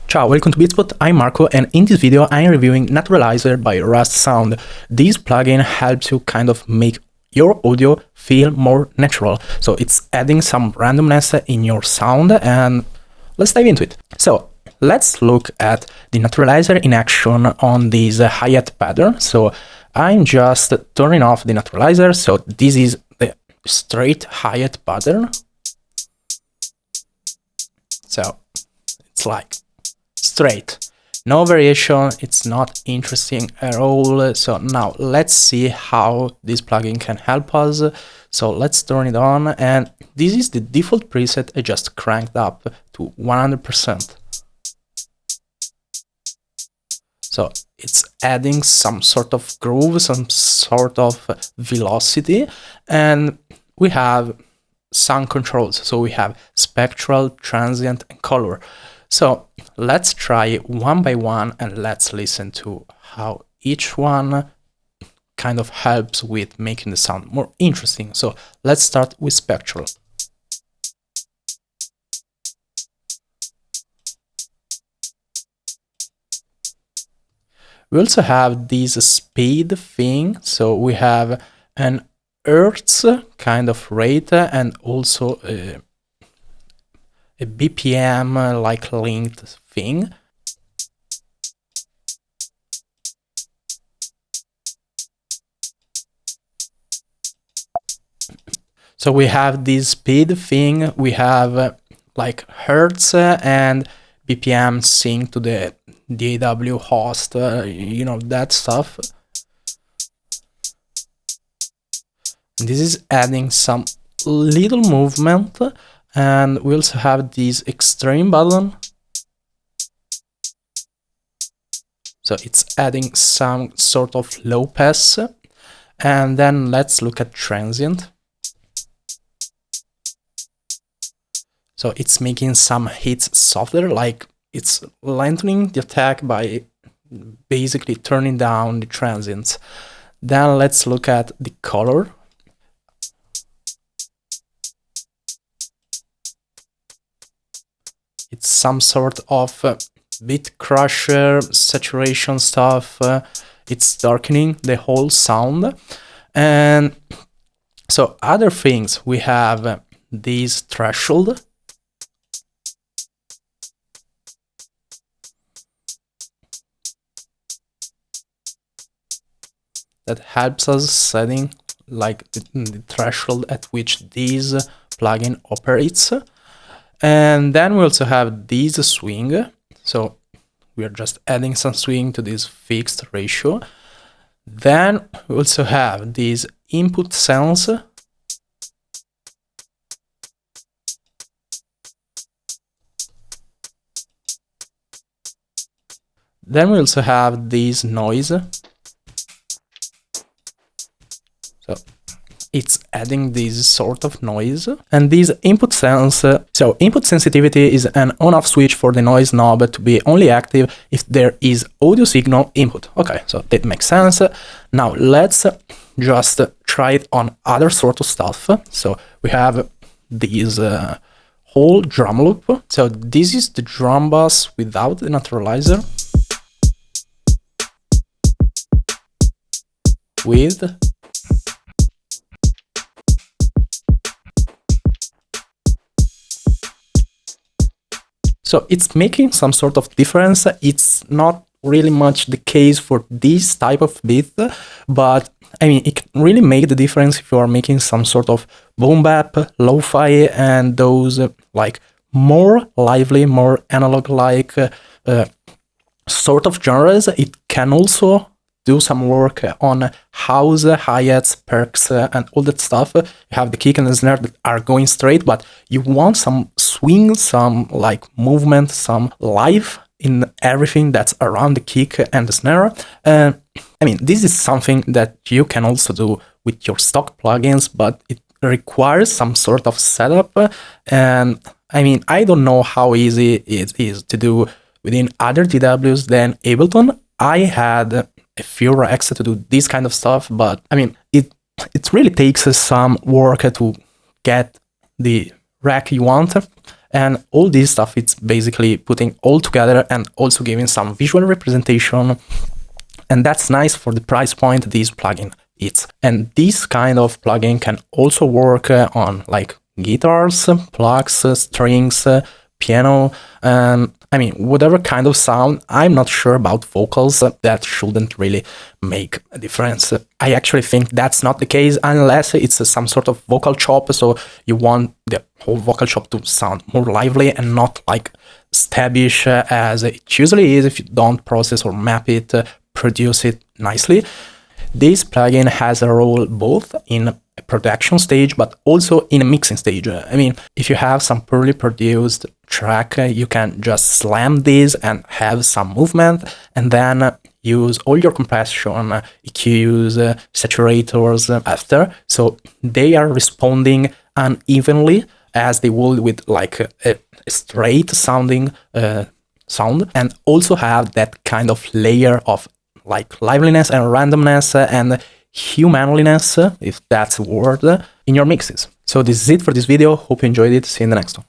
Ciao, welcome to Beatspot, I'm Marco, and in this video I'm reviewing Naturaliser by Rast Sound. This plugin helps you kind of make your audio feel more natural. So it's adding some randomness in your sound, and let's dive into it. So let's look at the Naturaliser in action on this hi-hat pattern. So I'm just turning off the Naturaliser, so this is the straight hi-hat pattern. So it's like straight, no variation, it's not interesting at all. So now let's see how this plugin can help us. So let's turn it on, and this is the default preset I just cranked up to 100%. So it's adding some sort of groove, some sort of velocity, and we have sound controls. So we have spectral, transient, and color. So let's try one by one and let's listen to how each one kind of helps with making the sound more interesting. So let's start with spectral. We also have this speed thing. So we have an hertz kind of rate and also a BPM like linked thing. So we have this speed thing, we have like hertz and BPM sync to the DAW host, you know, that stuff. And this is adding some little movement. And we also have this extreme button. So it's adding some sort of low pass. And then let's look at transient. So it's making some hits softer, like it's lengthening the attack by basically turning down the transients. Then let's look at the color. It's some sort of bit crusher, saturation stuff. It's darkening the whole sound. And so other things, we have this threshold. That helps us setting like the threshold at which this plugin operates. And then we also have this swing. So we are just adding some swing to this fixed ratio. Then we also have this input sense. Then we also have this noise. So it's adding this sort of noise, and this input sense. So input sensitivity is an on-off switch for the noise knob to be only active if there is audio signal input. Okay, so that makes sense. Now let's just try it on other sort of stuff. So we have this whole drum loop. So this is the drum bass without the naturalizer with so it's making some sort of difference. It's not really much the case for this type of beat, but I mean, it can really make the difference if you are making some sort of boom bap, lo-fi, and those like more lively, more analog-like sort of genres. It can also do some work on house, hi-hats, perks, and all that stuff. You have the kick and the snare that are going straight, but you want some swing, some like movement, some life in everything that's around the kick and the snare. I mean, this is something that you can also do with your stock plugins, but it requires some sort of setup. And I mean, I don't know how easy it is to do within other DAWs than Ableton. I had a few racks to do this kind of stuff, but I mean, it really takes some work to get the rack you want. And all this stuff, it's basically putting all together and also giving some visual representation. And that's nice for the price point this plugin is. And this kind of plugin can also work on like guitars, plugs, strings, piano, I mean, whatever kind of sound. I'm not sure about vocals. That shouldn't really make a difference. I actually think that's not the case unless it's some sort of vocal chop. So you want the whole vocal chop to sound more lively and not like stabbish as it usually is if you don't process or map it, produce it nicely. This plugin has a role both in a production stage, but also in a mixing stage. I mean, if you have some poorly produced track, you can just slam this and have some movement, and then use all your compression, EQs, saturators after, so they are responding unevenly as they would with like a straight sounding sound, and also have that kind of layer of like liveliness and randomness and humanliness, if that's a word, in your mixes. So this is it for this video. Hope you enjoyed it. See you in the next one.